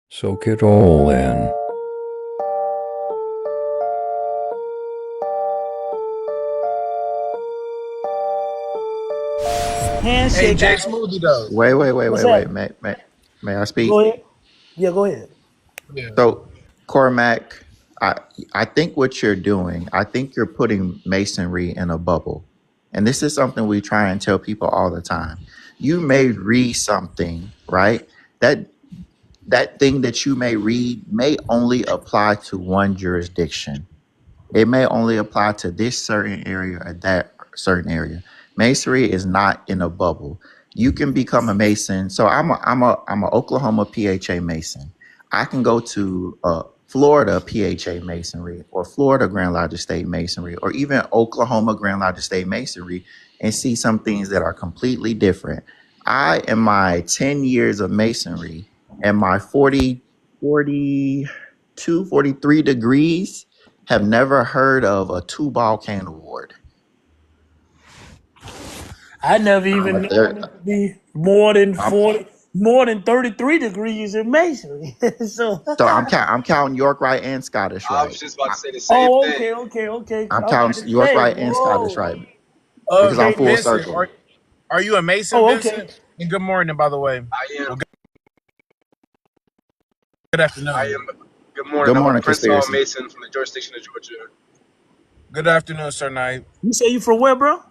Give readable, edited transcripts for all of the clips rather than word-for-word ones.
Soak it all in. Hey, Handshake. Jay Smoothie though. What's that? May I Go speak? ahead. Yeah, go ahead. Yeah. So, Cormac, I think what you're doing, I think you're putting masonry in a bubble. And this is something we try and tell people all the time. You may read something, right? That that thing that you may read may only apply to one jurisdiction. It may only apply to this certain area or that certain area. Masonry is not in a bubble. You can become a mason. So I'm a Oklahoma PHA mason. I can go to Florida PHA masonry or Florida Grand Lodge State masonry or even Oklahoma Grand Lodge State masonry and see some things that are completely different. I in my 10 years of masonry and my 42, 43 degrees have never heard of a two-ball cane award. I never even But known there, it to be more than I'm, 40, more than 33 degrees in masonry. So, I'm counting York right and Scottish I was right. just about I, to say the same oh, thing. okay. I'm I'm about to counting York say, right and Scottish whoa. right because I'm Okay. full Vincent, circle. are you a Mason, Oh, okay. Vincent? And good morning, by the way. I Well, am. good I afternoon. am. Good morning. Good I'm a morning, Prince Hall conspiracy. Mason from the jurisdiction of Georgia. Good afternoon, Sir Knight. You say you from where, bro?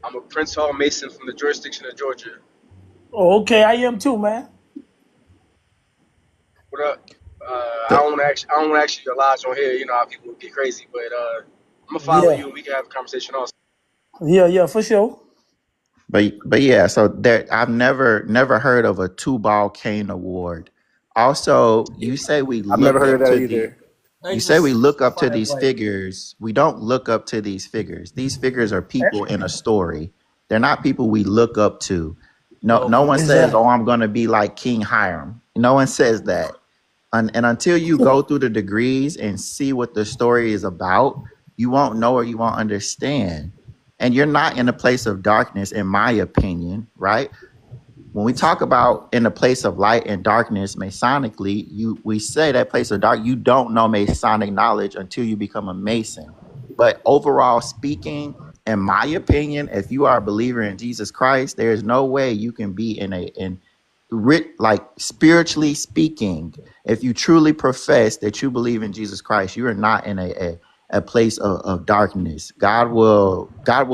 I'm a Prince Hall Mason from the jurisdiction of Georgia. Oh, okay. I am too, man. What up? I So, don't want to actually. I don't want to actually your lives on here. You know how people get crazy, but I'm gonna follow Yeah. you and we can have a conversation also. Yeah, for sure. but yeah, so there I've never heard of a two-ball cane award. Also, you say we I've never look heard up of that to the either. you Thanks for say we look up to clarifying that these point. figures. We don't look up to these figures. These figures are people in a story. They're not people we look up to. No one says, "Oh, Exactly. I'm going to be like King Hiram." No one says that. And until you go through the degrees and see what the story is about, you won't know or you won't understand. And you're not in a place of darkness, in my opinion, right? When we talk about in a place of light and darkness masonically, we say that place of dark, you don't know masonic knowledge until you become a mason. But overall speaking, in my opinion, if you are a believer in Jesus Christ, there is no way you can be like spiritually speaking, if you truly profess that you believe in Jesus Christ, you are not in a place of darkness. God will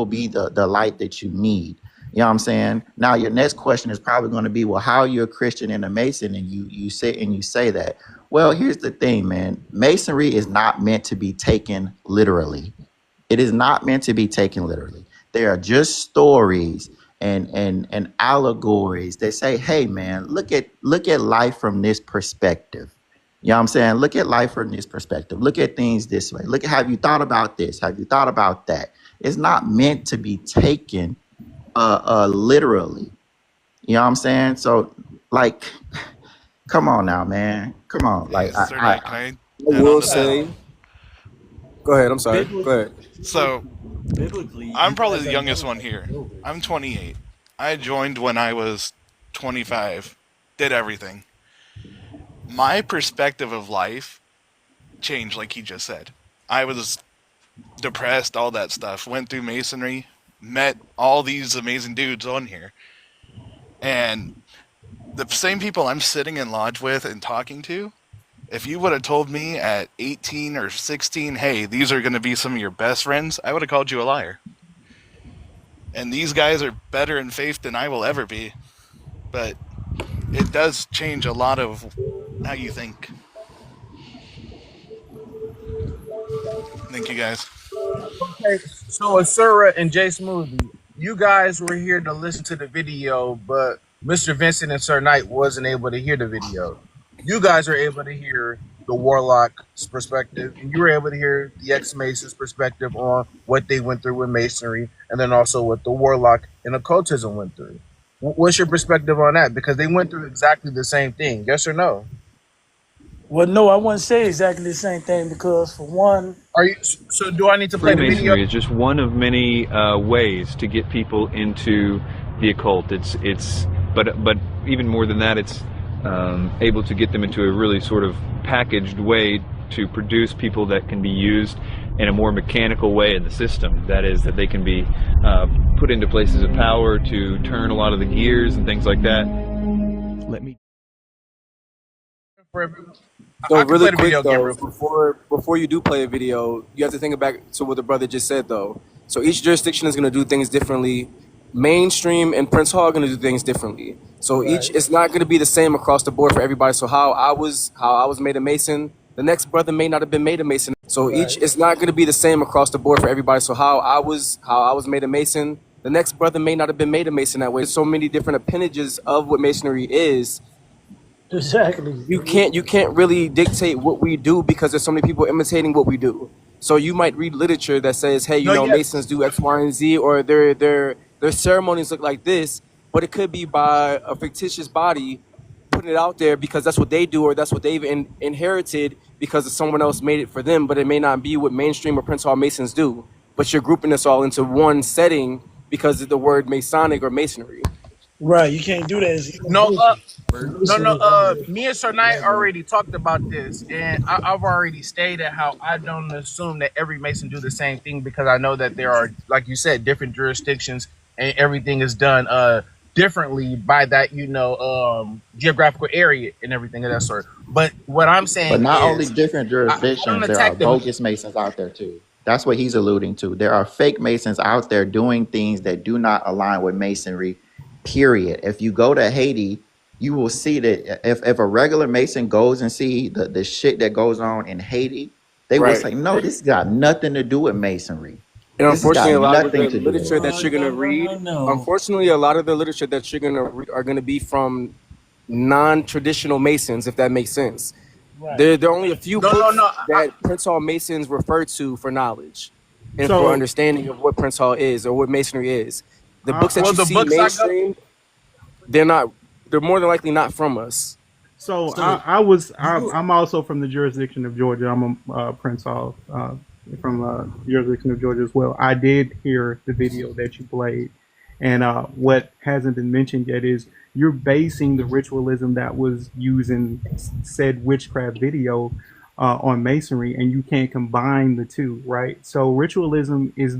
be the light that you need. You know what I'm saying? Now your next question is probably going to be, well, how are you a Christian and a Mason? And you say that. Well, here's the thing, man. Masonry is not meant to be taken literally. It is not meant to be taken literally. They are just stories and allegories that say, hey man, look at life from this perspective. You know what I'm saying? Look at life from this perspective. Look at things this way. Look at, have you thought about this? Have you thought about that? It's not meant to be taken literally. You know what I'm saying? So like, come on now, man. Come on. Hey, Like Sir Knight, can I I add on will to that? say, go ahead. I'm sorry. Go Biblically, ahead. So, biblically, I'm you probably guys the are youngest known one as here. builders. I'm 28. I joined when I was 25, did everything. My perspective of life changed, like he just said. I was depressed, all that stuff. Went through masonry, met all these amazing dudes on here. And the same people I'm sitting in lodge with and talking to, if you would have told me at 18 or 16, hey, these are going to be some of your best friends, I would have called you a liar. And these guys are better in faith than I will ever be. But it does change a lot of how you think. Thank you, guys. Okay, so Asura and Jay Smoothie, you guys were here to listen to the video, but Mr. Vincent and Sir Knight wasn't able to hear the video. You guys are able to hear the Warlock's perspective, and you were able to hear the ex-Mason's perspective on what they went through with Masonry, and then also what the Warlock and occultism went through. What's your perspective on that? Because they went through exactly the same thing. Yes or no? Well, no, I wouldn't say exactly the same thing because, for one, Are you? So do I need to play the video? Freemasonry is just one of many ways to get people into the occult. But even more than that, it's able to get them into a really sort of packaged way to produce people that can be used in a more mechanical way in the system. That is, that they can be put into places of power to turn a lot of the gears and things like that. Let me. I So can play really the quick video again though, real quick. before you do play a video, you have to think back to what the brother just said though. So each jurisdiction is going to do things differently. Mainstream and Prince Hall are going to do things differently. So each it's not going to be the same across the board for everybody. So how I was made a Mason, the next brother may not have been made a Mason. So each it's not going to be the same across the board for everybody. So how I was made a Mason, the next brother may not have been made a Mason that way. There's so many different appendages of what Masonry is. Exactly. You can't really dictate what we do because there's so many people imitating what we do. So you might read literature that says, hey, you No, know, yeah. Masons do X, Y, and Z, or their ceremonies look like this, but it could be by a fictitious body putting it out there because that's what they do or that's what they've inherited because someone else made it for them, but it may not be what mainstream or Prince Hall Masons do. But you're grouping this all into one setting because of the word Masonic or Masonry. Right. You can't do that. It's No, bullshit. me and Sir Knight already talked about this, and I've already stated how I don't assume that every Mason do the same thing because I know that there are, like you said, different jurisdictions and everything is done differently by that, geographical area and everything of that sort. But what I'm But saying not only is, different I don't jurisdictions, there are attack them. bogus Masons out there too. That's what he's alluding to. There are fake Masons out there doing things that do not align with Masonry, period. If you go to Haiti, you will see that if a regular Mason goes and see the shit that goes on in Haiti, they will Right. say, no, this got nothing to do with Masonry. And This has got unfortunately, a lot of the nothing to do with literature it. that you're gonna read, unfortunately, a lot of the literature that you're gonna read are gonna be from non-traditional Masons, if that makes sense. Right. There are only a few books No. that Prince Hall Masons refer to for knowledge and for understanding of what Prince Hall is or what Masonry is. The books that Well, you the see books I got. mainstream, they're more than likely not from us. So I'm also from the jurisdiction of Georgia. I'm a Prince Hall from jurisdiction of Georgia as well. I did hear the video that you played, and what hasn't been mentioned yet is you're basing the ritualism that was used in said witchcraft video on Masonry, and you can't combine the two, right? So ritualism is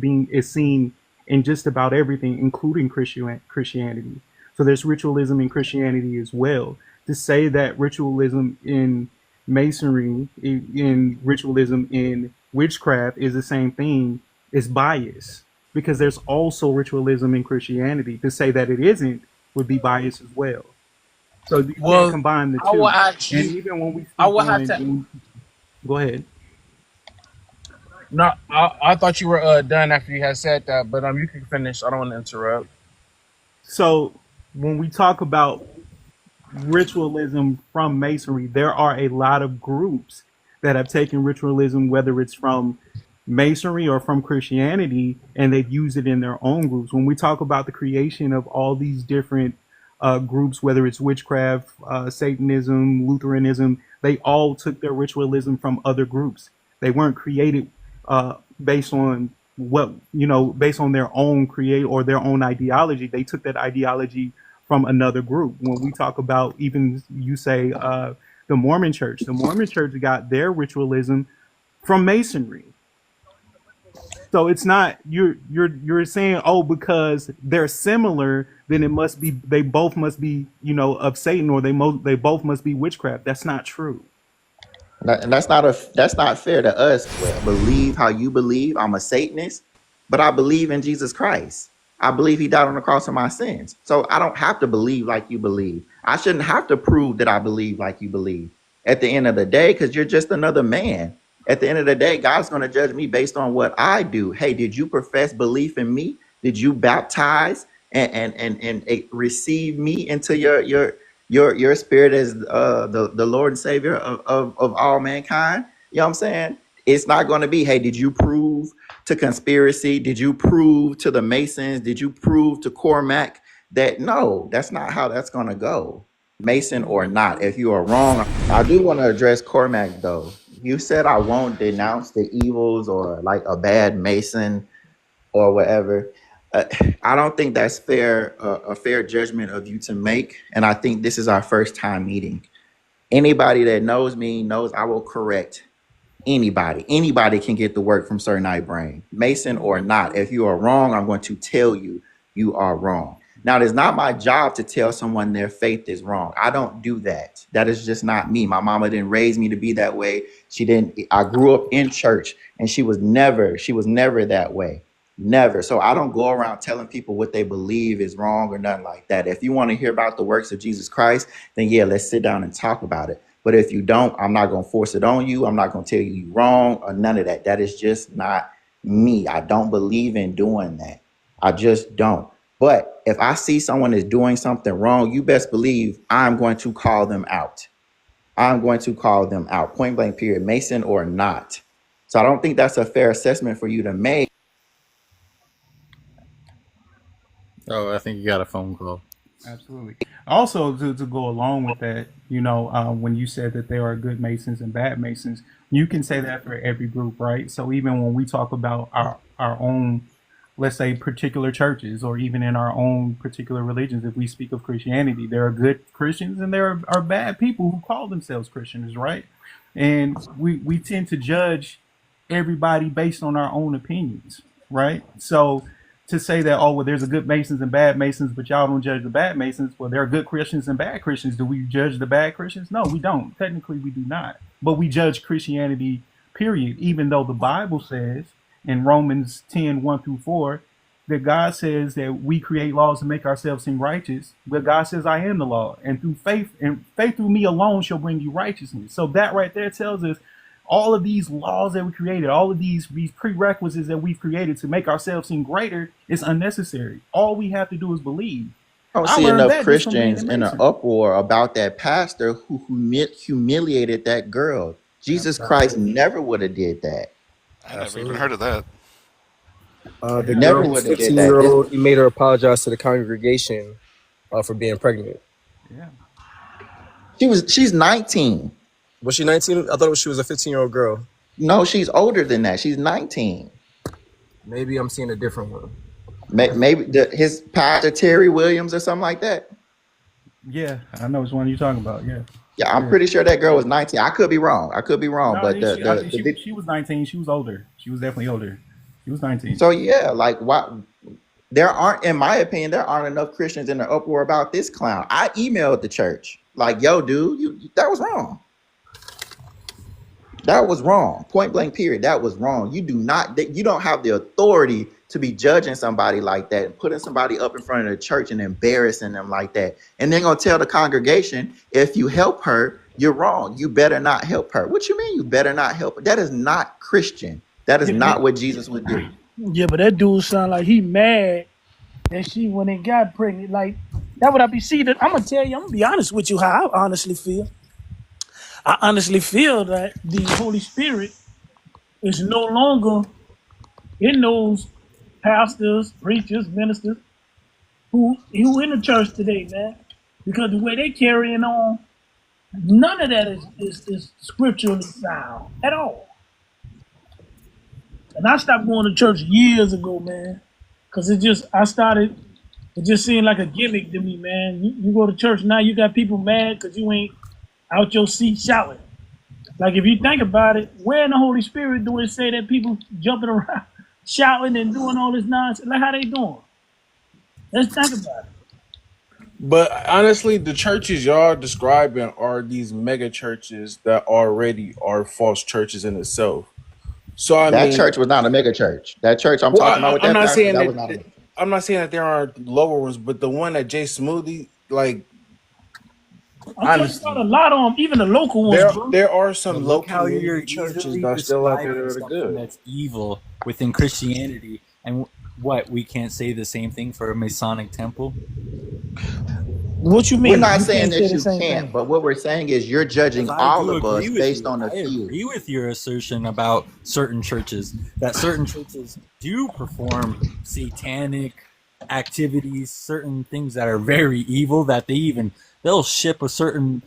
seen in just about everything, including Christianity. So there's ritualism in Christianity as well. To say that ritualism in Masonry, in ritualism in witchcraft is the same thing is bias, because there's also ritualism in Christianity. To say that it isn't would be bias as well. So you can't combine the I two. will ask And you. even when we speak I will have to. go ahead. No, I thought you were done after you had said that, but you can finish. I don't want to interrupt. So when we talk about ritualism from Masonry, there are a lot of groups that have taken ritualism, whether it's from Masonry or from Christianity, and they've used it in their own groups. When we talk about the creation of all these different groups, whether it's witchcraft, Satanism, Lutheranism, they all took their ritualism from other groups. They weren't created based on based on their own create or their own ideology. They took that ideology from another group. When we talk about, even you say the Mormon Church got their ritualism from Masonry. So it's not you're saying, oh, because they're similar, then they both must be of Satan, or they both must be witchcraft. That's not true. And that's not fair to us to believe how you believe. I'm a Satanist, but I believe in Jesus Christ. I believe he died on the cross for my sins. So I don't have to believe like you believe. I shouldn't have to prove that I believe like you believe at the end of the day, because you're just another man. At the end of the day, God's going to judge me based on what I do. Hey, did you profess belief in me? Did you baptize and receive me into your spirit as the Lord and Savior of all mankind? You know what I'm saying? It's not going to be, hey, did you prove to conspiracy? Did you prove to the Masons? Did you prove to Cormac that? No, that's not how that's going to go. Mason or not, if you are wrong. I do want to address Cormac though. You said I won't denounce the evils or like a bad Mason or whatever. uh, I don't think that's fair, a fair judgment of you to make. And I think this is our first time meeting. Anybody that knows me knows I will correct anybody. Anybody can get the work from Sir Night Brain, Mason or not. If you are wrong, I'm going to tell you you are wrong. Now, it is not my job to tell someone their faith is wrong. I don't do that. That is just not me. My mama didn't raise me to be that way. She didn't. I grew up in church, and she was never that way. Never. So I don't go around telling people what they believe is wrong or nothing like that. If you want to hear about the works of Jesus Christ, then yeah, let's sit down and talk about it. But if you don't, I'm not going to force it on you. I'm not going to tell you you're wrong or none of that. That is just not me. I don't believe in doing that. I just don't. But if I see someone is doing something wrong, you best believe I'm going to call them out. I'm going to call them out, point blank, period, Mason or not. So I don't think that's a fair assessment for you to make. Oh, I think you got a phone call. Absolutely. Also, to go along with that, when you said that there are good Masons and bad Masons, you can say that for every group, right? So even when we talk about our own, let's say, particular churches, or even in our own particular religions, if we speak of Christianity, there are good Christians and there are bad people who call themselves Christians, right? And we tend to judge everybody based on our own opinions, right? So to say that, oh, well, there's a good Masons and bad Masons, but y'all don't judge the bad Masons. Well, there are good Christians and bad Christians. Do we judge the bad Christians? No, we don't. Technically, we do not. But we judge Christianity, period, even though the Bible says in Romans 10:1-4, that God says that we create laws to make ourselves seem righteous. But God says, I am the law. And through faith through me alone shall bring you righteousness. So that right there tells us all of these laws that we created, all of these prerequisites that we've created to make ourselves seem greater is unnecessary. All we have to do is believe. I don't see enough Christians in an uproar about that pastor who humiliated that girl. Jesus Christ never would have did that. I never even heard of that. The Never girl, would have did 15-year-old, that. he made her apologize to the congregation for being pregnant. Yeah. She's 19. Was she 19? I thought she was a 15-year-old girl. No, she's older than that. She's 19. Maybe I'm seeing a different one. Maybe his pastor Terry Williams or something like that. Yeah, I know which one you're talking about. Yeah. Yeah, I'm pretty sure that girl was 19. I could be wrong. No, But she was 19. She was older. She was definitely older. She was 19. So yeah, like what? There aren't, in my opinion, there aren't enough Christians in the uproar about this clown. I emailed the church like, yo, dude, that was wrong. That was wrong. Point blank, period. That was wrong. You don't have the authority to be judging somebody like that and putting somebody up in front of the church and embarrassing them like that. And then gonna tell the congregation, if you help her, you're wrong. You better not help her. What you mean you better not help her? That is not Christian. That is not what Jesus would do. Yeah, but that dude sound like he mad that she when they got pregnant. Like that would I be see that I'm gonna tell you, I'm gonna be honest with you how I honestly feel. I honestly feel that the Holy Spirit is no longer in those pastors, preachers, ministers who in the church today, man. Because the way they carrying on, none of that is scripturally sound at all. And I stopped going to church years ago, man. Because it just seemed like a gimmick to me, man. You go to church now, you got people mad because you ain't out your seat shouting. Like if you think about it, where in the Holy Spirit do it say that people jumping around, shouting and doing all this nonsense? Like how they doing? Let's think about it. But honestly, the churches y'all describing are these mega churches that already are false churches in itself. So that church was not a mega church. That church I'm talking about with that pastor, that was not a mega church. I'm not saying that there aren't lower ones, but the one at Jay Smoothie, like honestly, about a lot of them, even the local ones. There are some look local how you're churches that are still out there that are good. That's evil within Christianity, and what we can't say the same thing for a Masonic temple. What you mean? We're not saying that you can't, but what we're saying is you're judging all of us based on a few. I agree with your assertion about certain churches, that certain churches do perform satanic activities, certain things that are very evil, that they'll ship a certain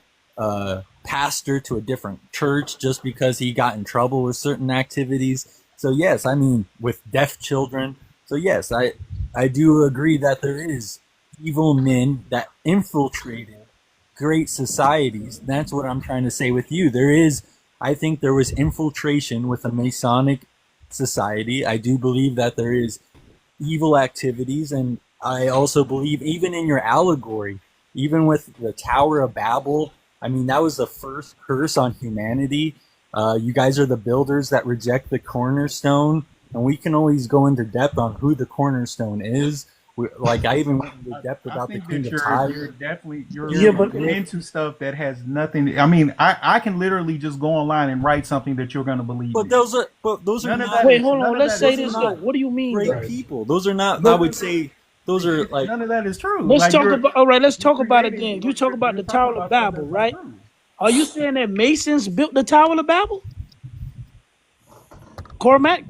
pastor to a different church just because he got in trouble with certain activities. So yes, I mean, with deaf children. So yes, I I do agree that there is evil men that infiltrated great societies. That's what I'm trying to say with you. I think there was infiltration with a Masonic society. I do believe that there is evil activities, and I also believe even in your allegory, even with the Tower of Babel, I mean, that was the first curse on humanity. You guys are the builders that reject the cornerstone, and we can always go into depth on who the cornerstone is. I even went into depth about the King of Tyre. You're into stuff that has nothing. I mean, I can literally just go online and write something that you're going to believe. But those are not. Wait, hold on. Let's say this though. What do you mean? Great people. Those are not. I would say those are like. None of that is true. Let's talk about. All right, let's talk about it then. You talk about the Tower of Babel, right? Are you saying that Masons built the Tower of Babel? Cormac?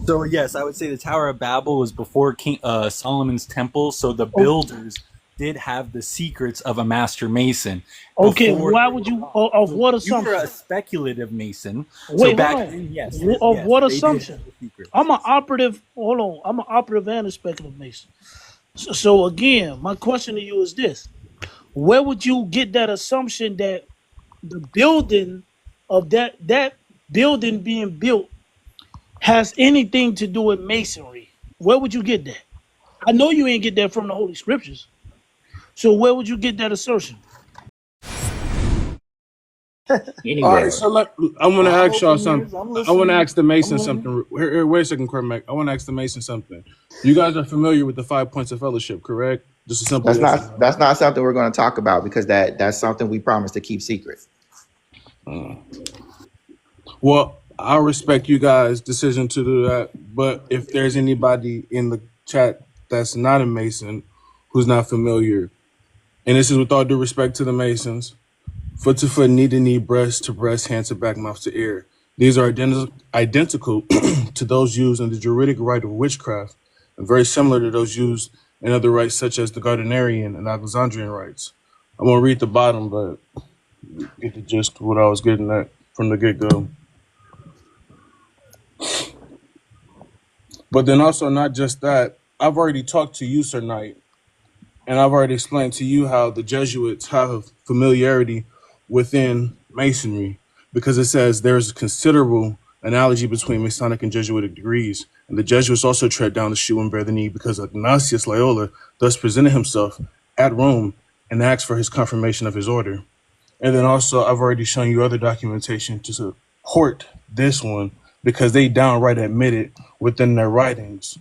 So yes, I would say the Tower of Babel was before King Solomon's temple. So the builders did have the secrets of a master mason. Okay, why would you? Of what assumption? You were a speculative mason. Wait, so back hold on. then, yes. Of what assumption? I'm an operative. Hold on. I'm an operative and a speculative mason. So again, my question to you is this: where would you get that assumption that the building of that building being built has anything to do with masonry? Where would you get that? I know you ain't get that from the Holy Scriptures. So where would you get that assertion? All right, so I want to ask y'all something. I want to ask the Mason something. Wait a second, Cormac. I want to ask the Mason something. You guys are familiar with the 5 points of fellowship, correct? Just a simple. That's not something we're going to talk about because that's something we promised to keep secret. Well, I respect you guys' decision to do that, but if there's anybody in the chat that's not a Mason who's not familiar, and this is with all due respect to the Masons, foot to foot, knee to knee, breast to breast, hand to back, mouth to ear. These are identical to those used in the Druidic rite of witchcraft and very similar to those used in other rites such as the Gardnerian and Alexandrian rites. I'm going to read the bottom, but you get the gist of what I was getting at from the get-go. But then also not just that, I've already talked to you, Sir Knight, and I've already explained to you how the Jesuits have familiarity within Masonry because it says there's a considerable analogy between Masonic and Jesuitic degrees. And the Jesuits also tread down the shoe and bear the knee because Ignatius Loyola thus presented himself at Rome and asked for his confirmation of his order. And then also I've already shown you other documentation to support this one because they downright admit it within their writings.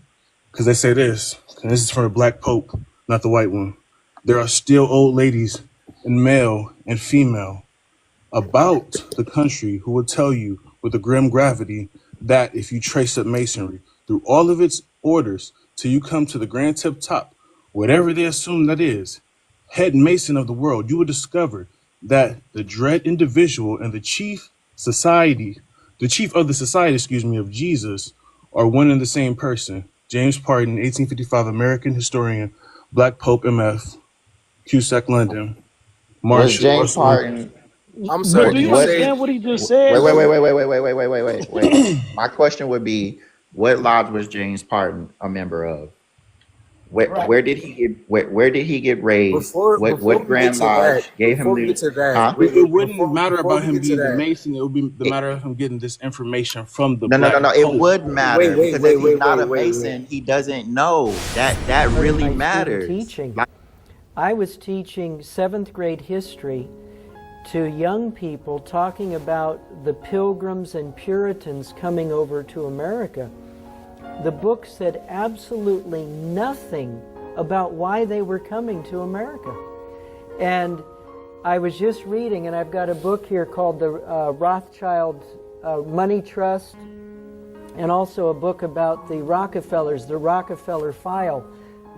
Because they say this, and this is from the Black Pope, not the white one. There are still old ladies, and male and female, about the country who will tell you with a grim gravity that if you trace up Masonry through all of its orders till you come to the grand tip top, whatever they assume that is, head Mason of the world, you will discover that the dread individual and the chief of the society, of Jesus, are one and the same person. James Parton, 1855 American historian, Black Pope MF, Cusack, London. Was James Parton? I'm sorry. Do you understand what he just said? Wait. My question would be, what lodge was James Parton a member of? Where did he get raised? What Grand Lodge gave him the? It wouldn't matter about him being the Mason. It would be the matter of him getting this information from the. No. It would matter because if he's not a Mason, he doesn't know that really matters. Teaching. I was teaching 7th grade history to young people, talking about the Pilgrims and Puritans coming over to America. The book said absolutely nothing about why they were coming to America. And I was just reading, and I've got a book here called the Rothschild Money Trust, and also a book about the Rockefellers, the Rockefeller File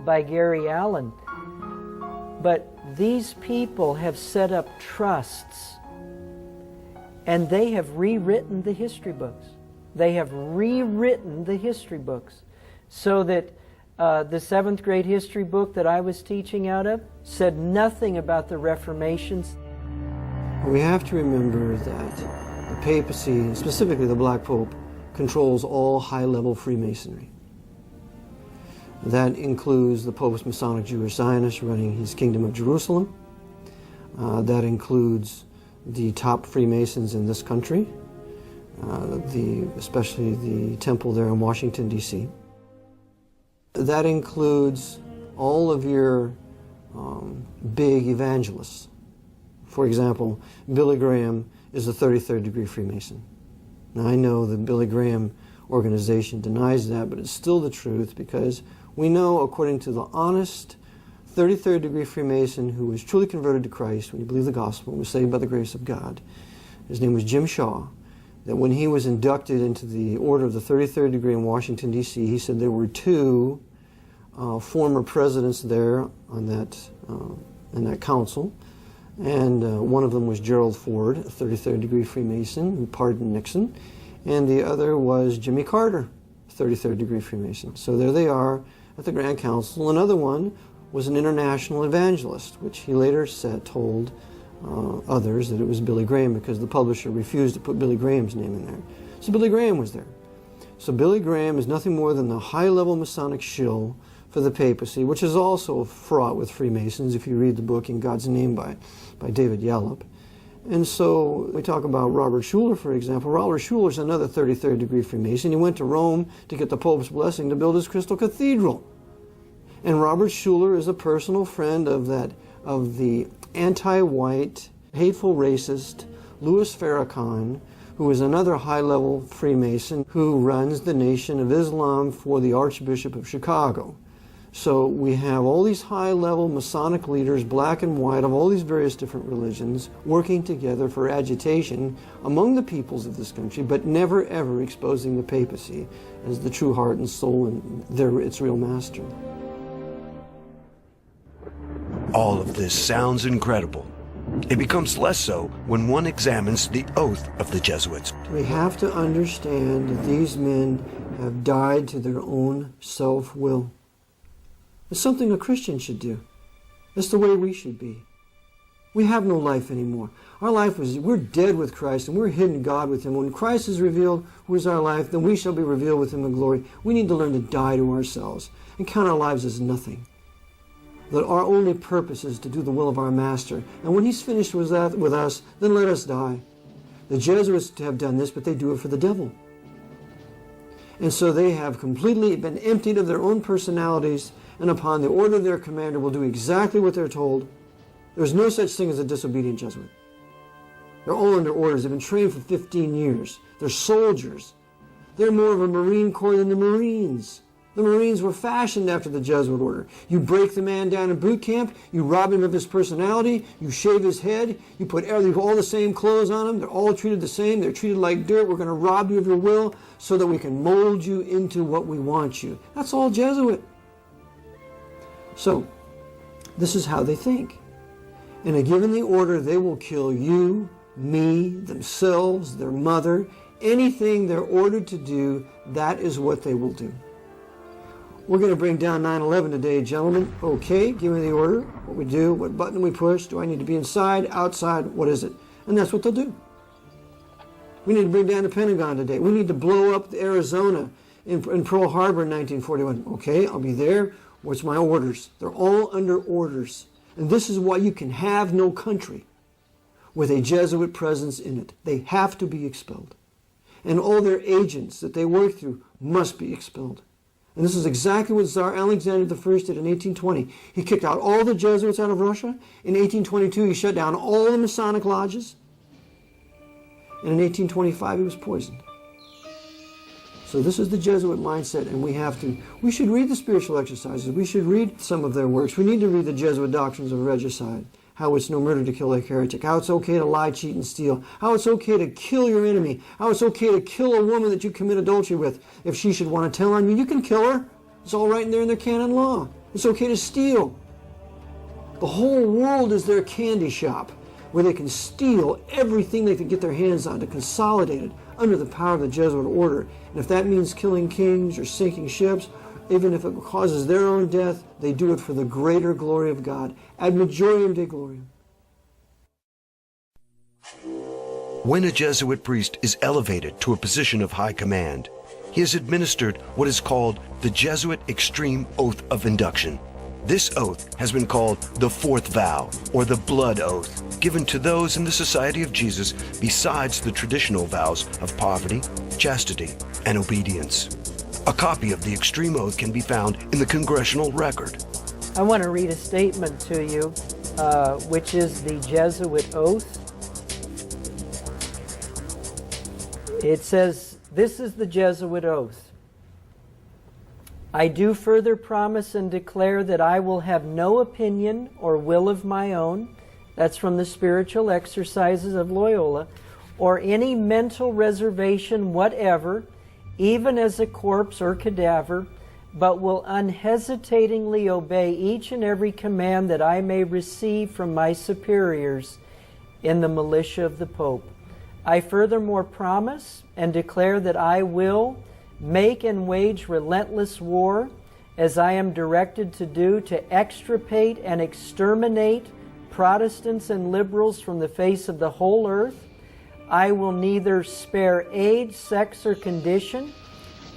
by Gary Allen. But these people have set up trusts, and they have rewritten the history books. They have rewritten the history books so that the 7th grade history book that I was teaching out of said nothing about the Reformations. We have to remember that the papacy, specifically the Black Pope, controls all high-level Freemasonry. That includes the Pope's Masonic Jewish Zionist running his Kingdom of Jerusalem. That includes the top Freemasons in this country, especially the temple there in Washington, D.C. That includes all of your big evangelists. For example, Billy Graham is a 33rd degree Freemason. Now, I know the Billy Graham organization denies that, but it's still the truth, because we know, according to the honest 33rd degree Freemason who was truly converted to Christ when he believed the gospel and was saved by the grace of God, his name was Jim Shaw, that when he was inducted into the Order of the 33rd degree in Washington, D.C., he said there were two former presidents there on in that council, and one of them was Gerald Ford, a 33rd degree Freemason who pardoned Nixon, and the other was Jimmy Carter, 33rd degree Freemason. So there they are at the Grand Council. Another one was an international evangelist, which he later told others that it was Billy Graham, because the publisher refused to put Billy Graham's name in there. So Billy Graham was there. So Billy Graham is nothing more than the high-level Masonic shill for the papacy, which is also fraught with Freemasons, if you read the book In God's Name by David Yallop. And so we talk about Robert Schuller, for example. Robert Schuller is another 33rd degree Freemason. He went to Rome to get the Pope's blessing to build his Crystal Cathedral. And Robert Schuller is a personal friend of the anti-white, hateful racist Louis Farrakhan, who is another high-level Freemason who runs the Nation of Islam for the Archbishop of Chicago. So we have all these high-level Masonic leaders, black and white, of all these various different religions, working together for agitation among the peoples of this country, but never ever exposing the papacy as the true heart and soul and its real master. All of this sounds incredible. It becomes less so when one examines the oath of the Jesuits. We have to understand that these men have died to their own self-will. It's something a Christian should do. It's the way we should be. We have no life anymore. Our life we're dead with Christ, and we're hidden God with Him. When Christ is revealed, who is our life, then we shall be revealed with Him in glory. We need to learn to die to ourselves and count our lives as nothing. That our only purpose is to do the will of our Master. And when He's finished with us, then let us die. The Jesuits have done this, but they do it for the devil. And so they have completely been emptied of their own personalities, and upon the order of their commander will do exactly what they're told. There's no such thing as a disobedient Jesuit. They're all under orders. They've been trained for 15 years. They're soldiers. They're more of a Marine Corps than the Marines. The Marines were fashioned after the Jesuit order. You break the man down in boot camp, you rob him of his personality, you shave his head, you put all the same clothes on him, they're all treated the same, they're treated like dirt, we're going to rob you of your will so that we can mold you into what we want you. That's all Jesuit. So, this is how they think. In a given the order, they will kill you, me, themselves, their mother, anything they're ordered to do, that is what they will do. We're going to bring down 9/11 today, gentlemen. Okay, give me the order, what we do, what button we push, do I need to be inside, outside, what is it? And that's what they'll do. We need to bring down the Pentagon today. We need to blow up Arizona in Pearl Harbor in 1941. Okay, I'll be there. What's my orders? They're all under orders. And this is why you can have no country with a Jesuit presence in it. They have to be expelled. And all their agents that they work through must be expelled. And this is exactly what Tsar Alexander I did in 1820. He kicked out all the Jesuits out of Russia. In 1822, he shut down all the Masonic lodges. And in 1825, he was poisoned. So this is the Jesuit mindset, and we should read the spiritual exercises. We should read some of their works. We need to read the Jesuit doctrines of regicide, how it's no murder to kill a heretic, how it's okay to lie, cheat, and steal, how it's okay to kill your enemy, how it's okay to kill a woman that you commit adultery with. If she should want to tell on you, you can kill her. It's all right in there in their canon law. It's okay to steal. The whole world is their candy shop, where they can steal everything they can get their hands on to consolidate it under the power of the Jesuit order. And if that means killing kings or sinking ships, even if it causes their own death, they do it for the greater glory of God. Ad majorem Dei gloriam. When a Jesuit priest is elevated to a position of high command, he has administered what is called the Jesuit Extreme Oath of Induction. This oath has been called the fourth vow, or the blood oath, given to those in the Society of Jesus besides the traditional vows of poverty, chastity, and obedience. A copy of the extreme oath can be found in the Congressional Record. I want to read a statement to you, which is the Jesuit oath. It says, this is the Jesuit oath. I do further promise and declare that I will have no opinion or will of my own, that's from the Spiritual Exercises of Loyola, or any mental reservation whatever, even as a corpse or cadaver, but will unhesitatingly obey each and every command that I may receive from my superiors in the militia of the Pope. I furthermore promise and declare that I will make and wage relentless war, as I am directed to do, to extirpate and exterminate Protestants and liberals from the face of the whole earth. I will neither spare age, sex, or condition.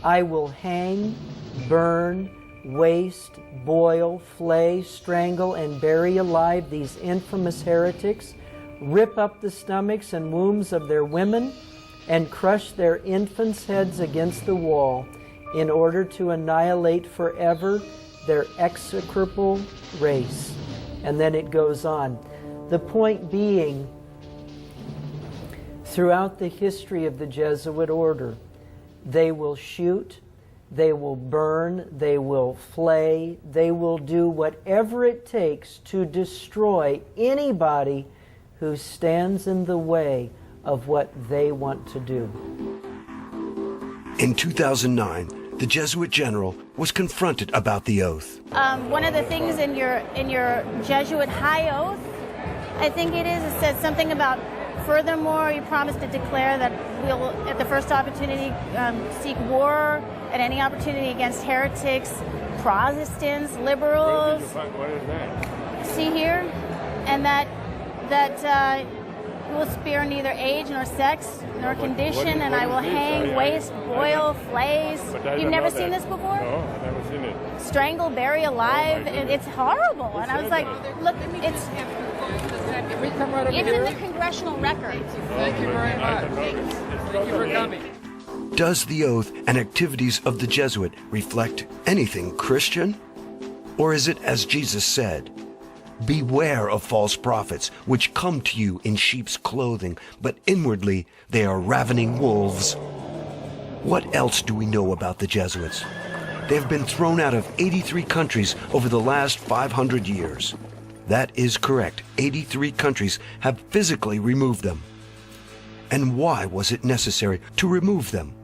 I will hang, burn, waste, boil, flay, strangle, and bury alive these infamous heretics, rip up the stomachs and wombs of their women, and crush their infants' heads against the wall, in order to annihilate forever their execrable race. And then it goes on. The point being, throughout the history of the Jesuit order, they will shoot, they will burn, they will flay, they will do whatever it takes to destroy anybody who stands in the way of what they want to do. In 2009, the Jesuit general was confronted about the oath. One of the things in your Jesuit high oath, I think it says something about, furthermore, you promise to declare that we'll, at the first opportunity, seek war at any opportunity against heretics, Protestants, liberals. What is that? See here? And that will spare neither age nor sex nor condition, and I will hang, waste, boil, flays. You've never seen this before? No, I've never seen it. Strangle, bury alive. It's horrible. And I was like, look, it's in the congressional record. Thank you very much. Thank you for coming. Does the oath and activities of the Jesuit reflect anything Christian? Or is it as Jesus said, beware of false prophets, which come to you in sheep's clothing, but inwardly they are ravening wolves? What else do we know about the Jesuits? They have been thrown out of 83 countries over the last 500 years. That is correct. 83 countries have physically removed them. And why was it necessary to remove them?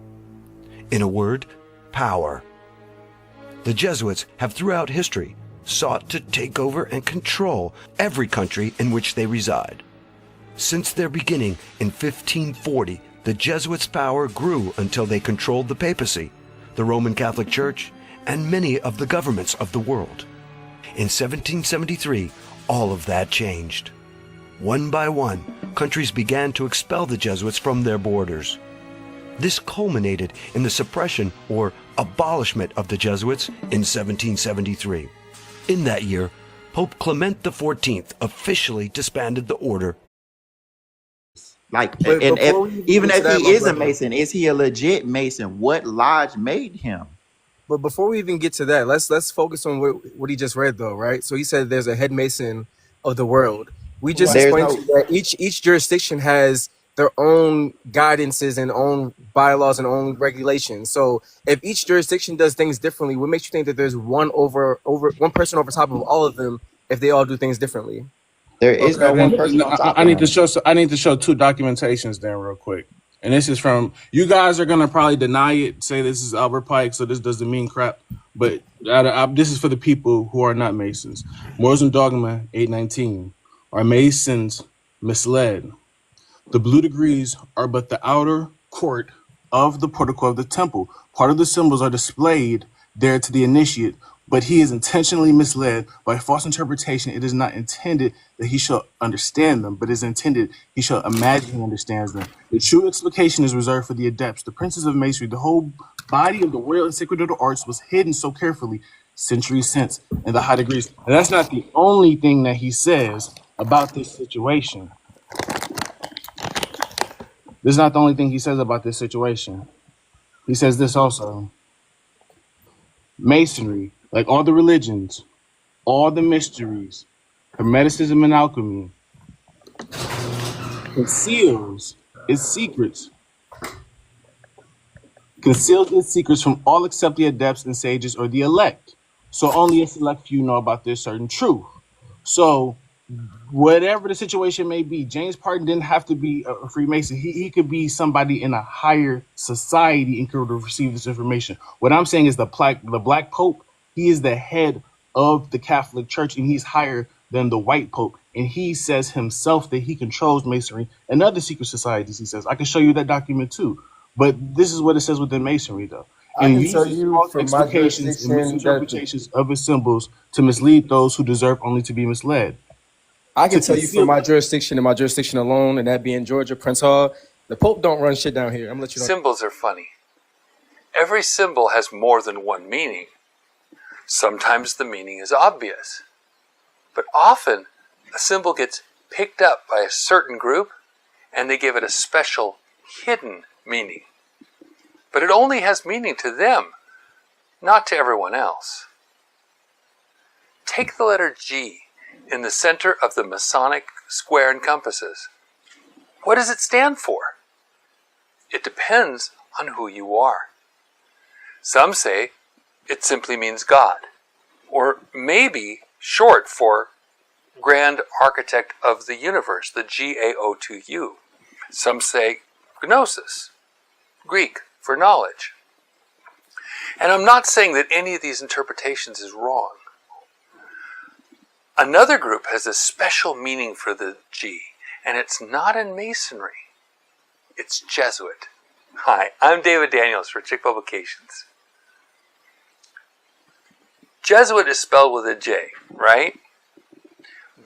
In a word, power. The Jesuits have throughout history sought to take over and control every country in which they reside. Since their beginning in 1540, the Jesuits' power grew until they controlled the papacy, the Roman Catholic Church, and many of the governments of the world. In 1773, all of that changed. One by one, countries began to expel the Jesuits from their borders. This culminated in the suppression or abolishment of the Jesuits in 1773. In that year, Pope Clement XIV officially disbanded the order. Like, But and before we even get if to that, he my is a brother, Mason, is he a legit Mason? What lodge made him? But before we even get to that, let's focus on what he just read, though, right? So he said there's a head mason of the world. We just There's explained no. to you that each jurisdiction has their own guidances and own bylaws and own regulations. So if each jurisdiction does things differently, what makes you think that there's one person over top of all of them if they all do things differently? There is Okay, no one then person on top I of need to him. show. I need to show two documentations then, real quick. And this is from you guys are gonna probably deny it, say this is Albert Pike, so this doesn't mean crap. But this is for the people who are not Masons. Morals and Dogma 819. Are Masons misled? The blue degrees are but the outer court of the portico of the temple. Part of the symbols are displayed there to the initiate, but he is intentionally misled by false interpretation. It is not intended that he shall understand them, but is intended he shall imagine he understands them. The true explication is reserved for the adepts, the princes of masonry. The whole body of the royal and sacred order arts was hidden so carefully centuries since in the high degrees. And that's not the only thing that he says about this situation. This is not the only thing he says about this situation. He says this also. Masonry, like all the religions, all the mysteries, Hermeticism and alchemy, conceals its secrets from all except the adepts and sages or the elect. So only a select few know about this certain truth. So whatever the situation may be, James Parton didn't have to be a Freemason. He could be somebody in a higher society and could receive this information. What I'm saying is the Black Pope, he is the head of the Catholic Church, and he's higher than the white Pope. And he says himself that he controls Masonry and other secret societies, he says. I can show you that document too. But this is what it says within Masonry, though. I And can uses tell you false from my explications and jurisdiction that misinterpretations of its symbols to mislead those who deserve only to be misled. I can tell you from my jurisdiction and my jurisdiction alone, and that being Georgia, Prince Hall, the Pope don't run shit down here. I'm gonna let you know. Symbols are funny. Every symbol has more than one meaning. Sometimes the meaning is obvious, but often a symbol gets picked up by a certain group and they give it a special hidden meaning. But it only has meaning to them, not to everyone else. Take the letter G in the center of the Masonic square and compasses. What does it stand for? It depends on who you are. Some say it simply means God, or maybe short for Grand Architect of the Universe, the GAO2U. Some say Gnosis, Greek for knowledge. And I'm not saying that any of these interpretations is wrong. Another group has a special meaning for the G, and it's not in Masonry. It's Jesuit. Hi, I'm David Daniels for Chick Publications. Jesuit is spelled with a J, right?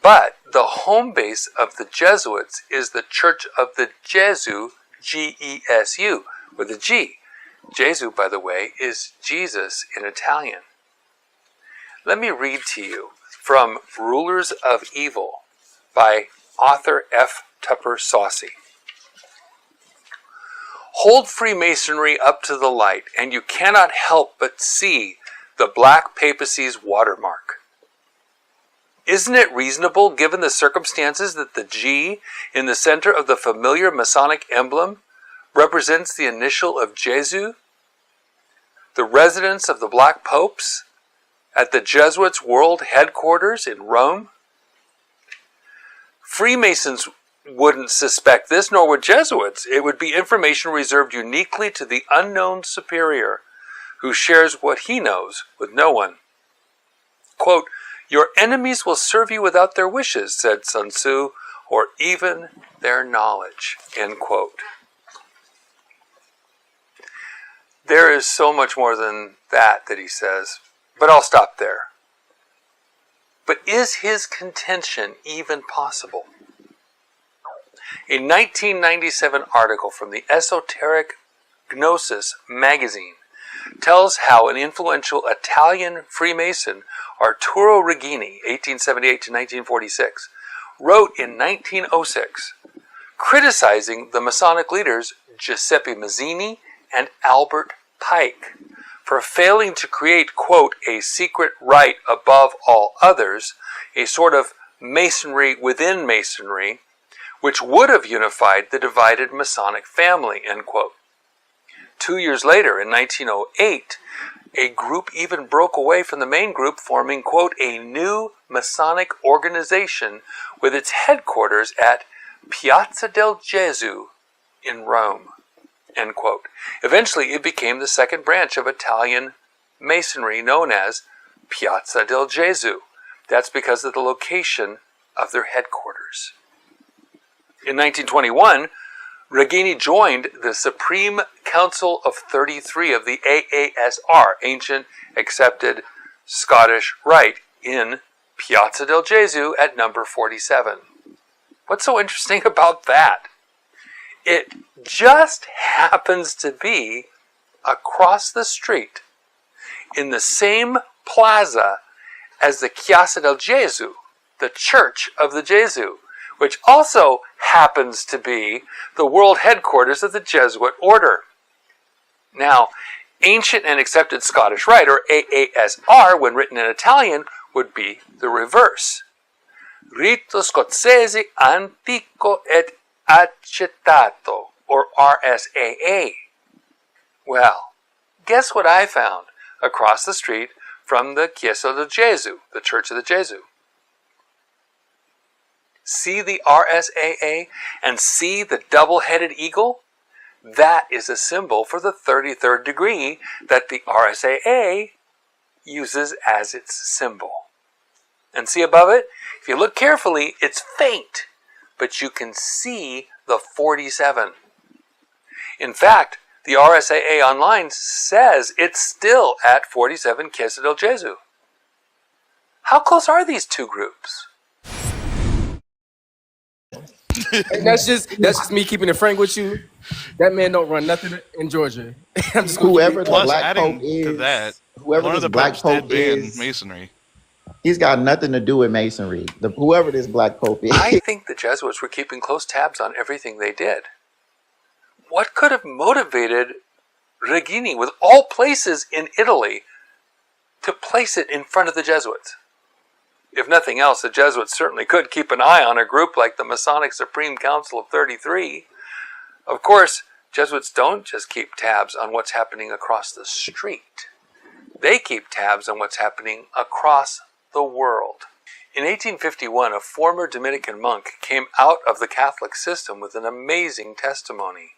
But the home base of the Jesuits is the Church of the Gesù, G-E-S-U, with a G. Gesù, by the way, is Jesus in Italian. Let me read to you from Rulers of Evil by author F. Tupper Saucy. Hold Freemasonry up to the light, and you cannot help but see the Black Papacy's watermark. Isn't it reasonable, given the circumstances, that the G in the center of the familiar Masonic emblem represents the initial of Gesù, the residence of the Black Popes, at the Jesuits' world headquarters in Rome? Freemasons wouldn't suspect this, nor would Jesuits. It would be information reserved uniquely to the unknown superior, who shares what he knows with no one. Quote, "Your enemies will serve you without their wishes," said Sun Tzu, "or even their knowledge," end quote. There is so much more than that he says, but I'll stop there. But is his contention even possible? A 1997 article from the Esoteric Gnosis magazine tells how an influential Italian Freemason, Arturo Regini, 1878 to 1946, wrote in 1906, criticizing the Masonic leaders Giuseppe Mazzini and Albert Pike for failing to create, quote, a secret rite above all others, a sort of masonry within masonry, which would have unified the divided Masonic family, end quote. 2 years later, in 1908, a group even broke away from the main group, forming, quote, a new Masonic organization with its headquarters at Piazza del Gesù in Rome, end quote. Eventually, it became the second branch of Italian Masonry known as Piazza del Gesù. That's because of the location of their headquarters. In 1921, Regini joined the Supreme Council of 33 of the AASR, Ancient Accepted Scottish Rite in Piazza del Gesù at number 47. What's so interesting about that? It just happens to be across the street in the same plaza as the Chiesa del Gesù, the Church of the Gesù, which also happens to be the world headquarters of the Jesuit order. Now, ancient and accepted Scottish Rite, or AASR, when written in Italian, would be the reverse. Rito Scozzese Antico et Accettato, or RSAA. Well, guess what I found across the street from the Chiesa del Gesù, the Church of the Gesù? See the RSAA and see the double-headed eagle? That is a symbol for the 33rd degree that the RSAA uses as its symbol. And see above it? If you look carefully, it's faint, but you can see the 47. In fact, the RSAA online says it's still at 47 Chiesa del Gesù. How close are these two groups? And that's just me keeping it frank with you. That man don't run nothing in Georgia. I'm just Whoever the Plus, black adding pope is, to that, whoever one of this the black popes did pope ban is, masonry. he's got nothing to do with masonry. Whoever this black pope is. I think the Jesuits were keeping close tabs on everything they did. What could have motivated Regini, with all places in Italy, to place it in front of the Jesuits? If nothing else, the Jesuits certainly could keep an eye on a group like the Masonic Supreme Council of 33. Of course, Jesuits don't just keep tabs on what's happening across the street. They keep tabs on what's happening across the world. In 1851, a former Dominican monk came out of the Catholic system with an amazing testimony.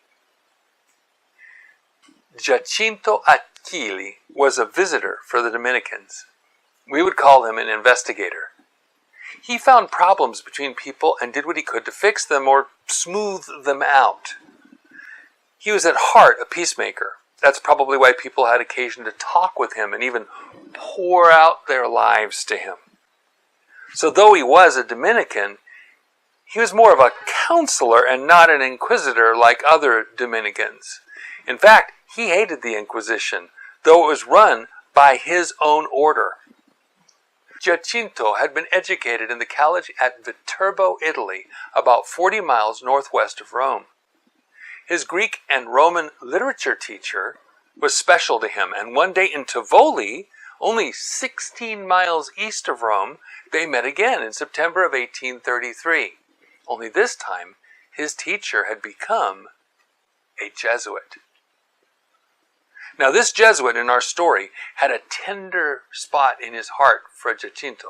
Giacinto Achilli was a visitor for the Dominicans. We would call him an investigator. He found problems between people and did what he could to fix them or smooth them out. He was at heart a peacemaker. That's probably why people had occasion to talk with him and even pour out their lives to him. So though he was a Dominican, he was more of a counselor and not an inquisitor like other Dominicans. In fact, he hated the Inquisition, though it was run by his own order. Giacinto had been educated in the college at Viterbo, Italy, about 40 miles northwest of Rome. His Greek and Roman literature teacher was special to him, and one day in Tivoli, only 16 miles east of Rome, they met again in September of 1833. Only this time, his teacher had become a Jesuit. Now, this Jesuit in our story had a tender spot in his heart for Giacinto.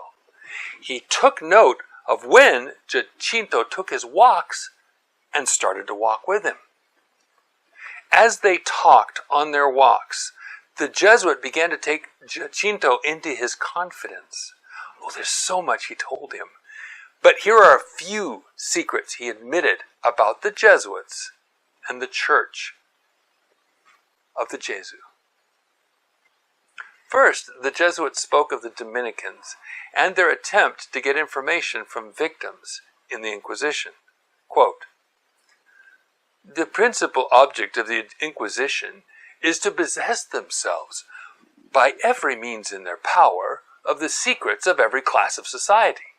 He took note of when Giacinto took his walks and started to walk with him. As they talked on their walks, the Jesuit began to take Giacinto into his confidence. Oh, there's so much he told him. But here are a few secrets he admitted about the Jesuits and the Church of the Gesù. First, the Jesuits spoke of the Dominicans and their attempt to get information from victims in the Inquisition. Quote, "The principal object of the Inquisition is to possess themselves, by every means in their power, of the secrets of every class of society.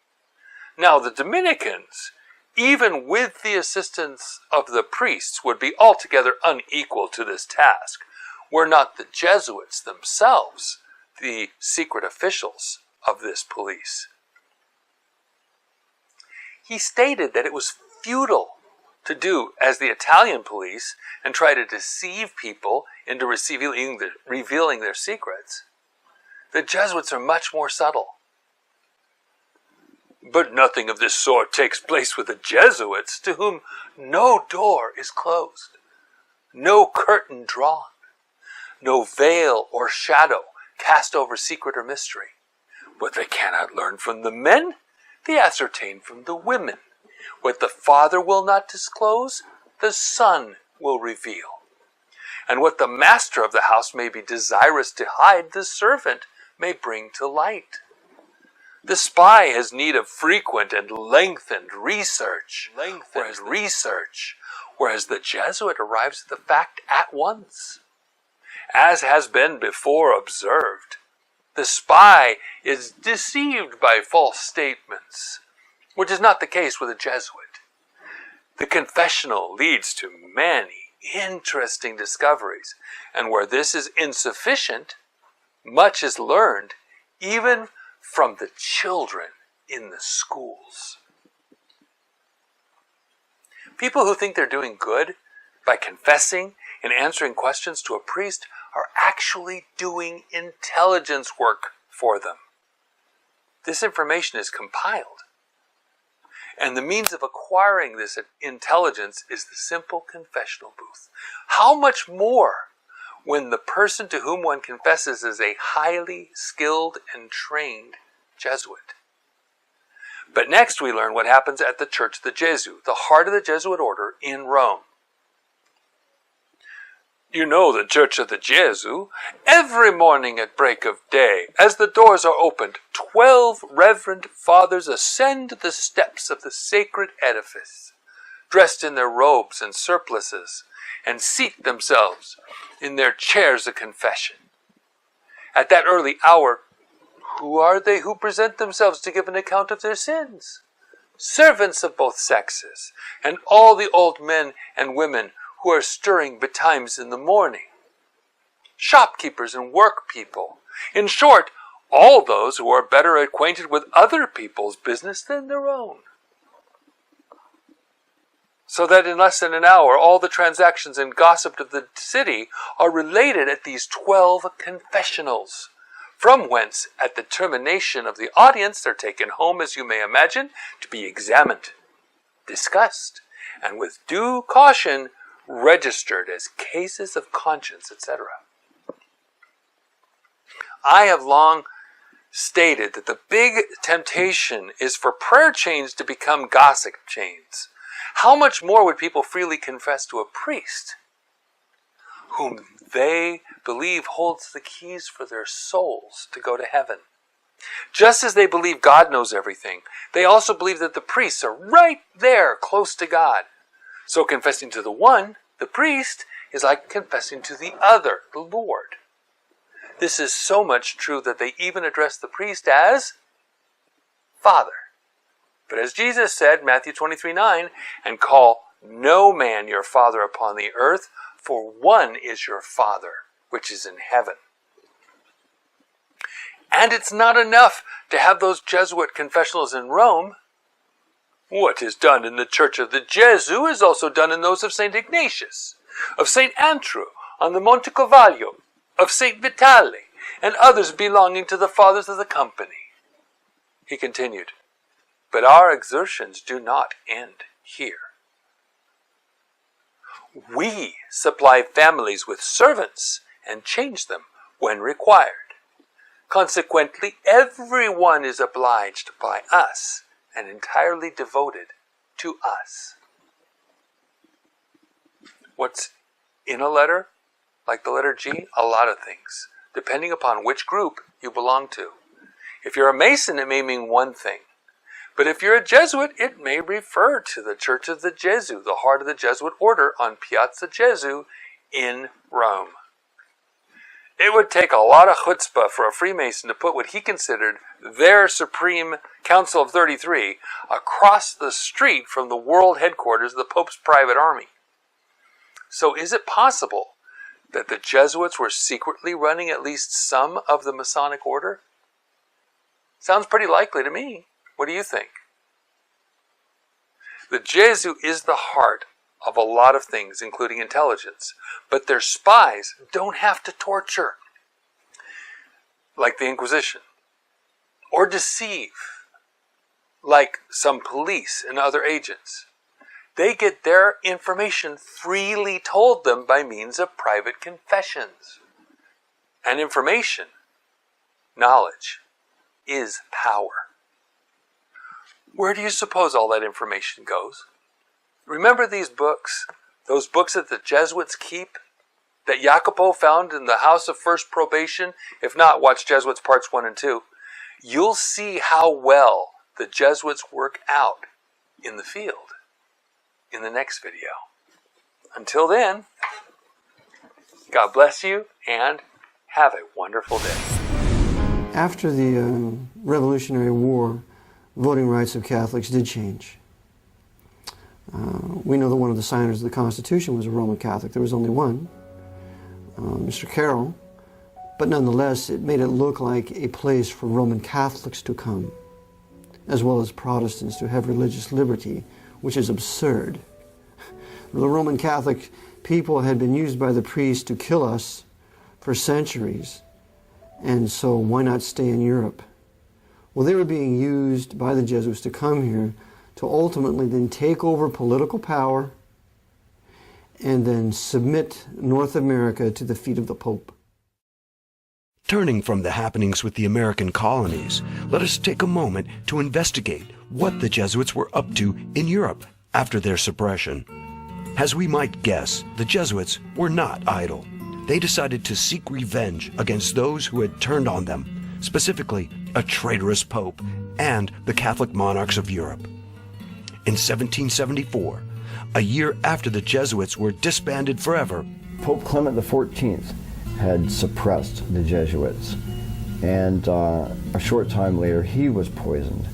Now the Dominicans, even with the assistance of the priests, would be altogether unequal to this task, were not the Jesuits themselves the secret officials of this police." He stated that it was futile to do as the Italian police and try to deceive people into revealing their secrets. The Jesuits are much more subtle. But nothing of this sort takes place with the Jesuits, to whom no door is closed, no curtain drawn, no veil or shadow cast over secret or mystery. What they cannot learn from the men, they ascertain from the women. What the father will not disclose, the son will reveal. And what the master of the house may be desirous to hide, the servant may bring to light. The spy has need of frequent and lengthened research, whereas the Jesuit arrives at the fact at once. As has been before observed, the spy is deceived by false statements, which is not the case with a Jesuit. The confessional leads to many interesting discoveries, and where this is insufficient, much is learned even from the children in the schools. People who think they're doing good by confessing and answering questions to a priest are actually doing intelligence work for them. This information is compiled, and the means of acquiring this intelligence is the simple confessional booth. How much more when the person to whom one confesses is a highly skilled and trained Jesuit? But next we learn what happens at the Church of the Jesuit, the heart of the Jesuit order in Rome. You know the Church of the Jesuit. Every morning at break of day, as the doors are opened, 12 reverend fathers ascend the steps of the sacred edifice, dressed in their robes and surplices, and seat themselves in their chairs of confession. At that early hour, who are they who present themselves to give an account of their sins? Servants of both sexes, and all the old men and women who are stirring betimes in the morning. Shopkeepers and work people. In short, all those who are better acquainted with other people's business than their own. So that in less than an hour, all the transactions and gossip of the city are related at these 12 confessionals, from whence, at the termination of the audience, they're taken home, as you may imagine, to be examined, discussed, and with due caution, registered as cases of conscience, etc. I have long stated that the big temptation is for prayer chains to become gossip chains. How much more would people freely confess to a priest whom they believe holds the keys for their souls to go to heaven? Just as they believe God knows everything, they also believe that the priests are right there, close to God. So confessing to the one, the priest, is like confessing to the other, the Lord. This is so much true that they even address the priest as Father. But as Jesus said, Matthew 23:9, and call no man your father upon the earth, for one is your Father, which is in heaven. And it's not enough to have those Jesuit confessionals in Rome. What is done in the Church of the Jesuit is also done in those of St. Ignatius, of St. Andrew on the Monte Cavallo, of St. Vitale, and others belonging to the Fathers of the Company. He continued, but our exertions do not end here. We supply families with servants and change them when required. Consequently, everyone is obliged by us and entirely devoted to us. What's in a letter, like the letter G? A lot of things, depending upon which group you belong to. If you're a Mason, it may mean one thing. But if you're a Jesuit, it may refer to the Church of the Jesuit, the heart of the Jesuit order on Piazza Gesù in Rome. It would take a lot of chutzpah for a Freemason to put what he considered their Supreme Council of 33 across the street from the world headquarters of the Pope's private army. So is it possible that the Jesuits were secretly running at least some of the Masonic order? Sounds pretty likely to me. What do you think? The Jesuit is the heart of a lot of things, including intelligence. But their spies don't have to torture, like the Inquisition, or deceive, like some police and other agents. They get their information freely told them by means of private confessions. And information, knowledge, is power. Where do you suppose all that information goes? Remember these books? Those books that the Jesuits keep? that Jacopo found in the House of First Probation, if not, watch Jesuits Parts 1 and 2, you'll see how well the Jesuits work out in the field in the next video. Until then, God bless you and have a wonderful day. After the Revolutionary War, voting rights of Catholics did change. We know that one of the signers of the Constitution was a Roman Catholic. There was only one, Mr. Carroll, but nonetheless it made it look like a place for Roman Catholics to come, as well as Protestants to have religious liberty, which is absurd. The Roman Catholic people had been used by the priests to kill us for centuries, and so why not stay in Europe? Well, they were being used by the Jesuits to come here to ultimately then take over political power and then submit North America to the feet of the Pope. Turning from the happenings with the American colonies, let us take a moment to investigate what the Jesuits were up to in Europe after their suppression. As we might guess, the Jesuits were not idle. They decided to seek revenge against those who had turned on them, specifically a traitorous Pope and the Catholic monarchs of Europe. In 1774, a year after the Jesuits were disbanded forever, Pope Clement XIV had suppressed the Jesuits, and a short time later he was poisoned.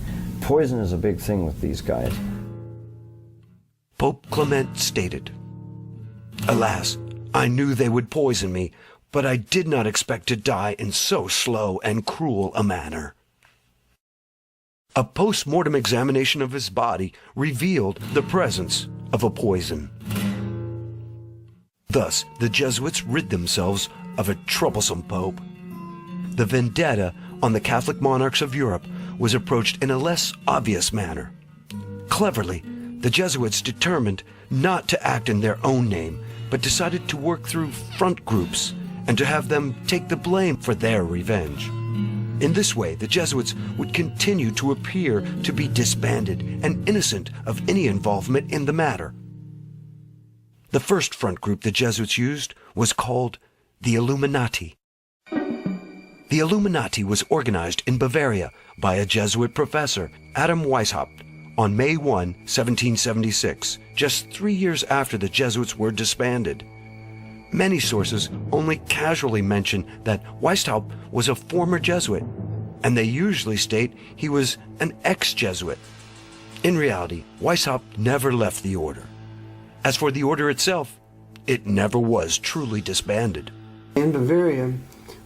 Poison is a big thing with these guys. Pope Clement stated, "Alas, I knew they would poison me, but I did not expect to die in so slow and cruel a manner." A post-mortem examination of his body revealed the presence of a poison. Thus, the Jesuits rid themselves of a troublesome pope. The vendetta on the Catholic monarchs of Europe was approached in a less obvious manner. Cleverly, the Jesuits determined not to act in their own name, but decided to work through front groups and to have them take the blame for their revenge. In this way, the Jesuits would continue to appear to be disbanded and innocent of any involvement in the matter. The first front group the Jesuits used was called the Illuminati. The Illuminati was organized in Bavaria by a Jesuit professor, Adam Weishaupt, on May 1, 1776, just 3 years after the Jesuits were disbanded. Many sources only casually mention that Weishaupt was a former Jesuit, and they usually state he was an ex-Jesuit. In reality, Weishaupt never left the order. As for the order itself, it never was truly disbanded. In Bavaria,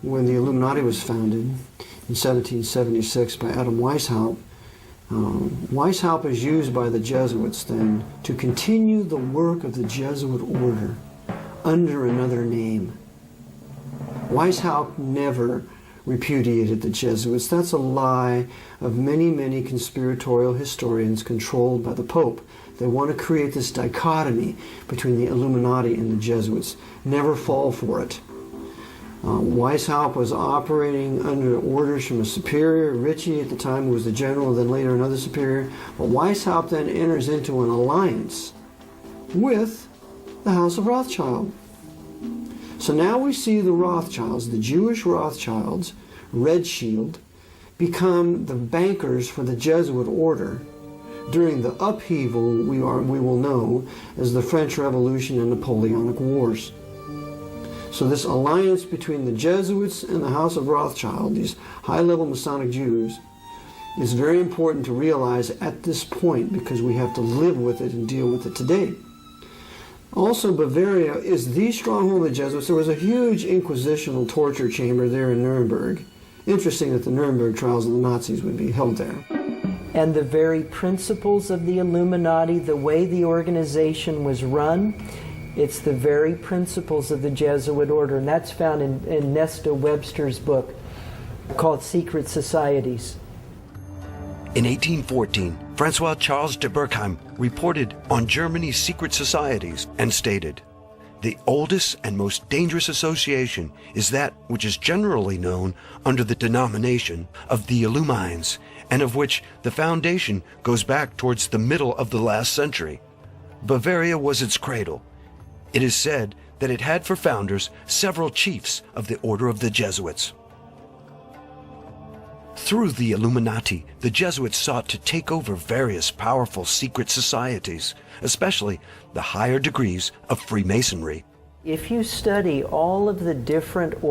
when the Illuminati was founded in 1776 by Adam Weishaupt, Weishaupt is used by the Jesuits then to continue the work of the Jesuit order under another name. Weishaupt never repudiated the Jesuits. That's a lie of many, many conspiratorial historians controlled by the Pope. They want to create this dichotomy between the Illuminati and the Jesuits. Never fall for it. Weishaupt was operating under orders from a superior, Ritchie at the time, who was the general, then later another superior. But Weishaupt then enters into an alliance with the House of Rothschild. So now we see the Rothschilds, the Jewish Rothschilds, Red Shield, become the bankers for the Jesuit order during the upheaval we will know as the French Revolution and Napoleonic Wars. So this alliance between the Jesuits and the House of Rothschild, these high-level Masonic Jews, is very important to realize at this point because we have to live with it and deal with it today. Also, Bavaria is the stronghold of the Jesuits. There was a huge inquisitional torture chamber there in Nuremberg. Interesting that the Nuremberg trials of the Nazis would be held there. And the very principles of the Illuminati, the way the organization was run, it's the very principles of the Jesuit order. And that's found in Nesta Webster's book called Secret Societies. In 1814, Francois Charles de Berkheim reported on Germany's secret societies and stated, "The oldest and most dangerous association is that which is generally known under the denomination of the Illumines, and of which the foundation goes back towards the middle of the last century. Bavaria was its cradle. It is said that it had for founders several chiefs of the Order of the Jesuits. Through the Illuminati, the Jesuits sought to take over various powerful secret societies, especially the higher degrees of Freemasonry. If you study all of the different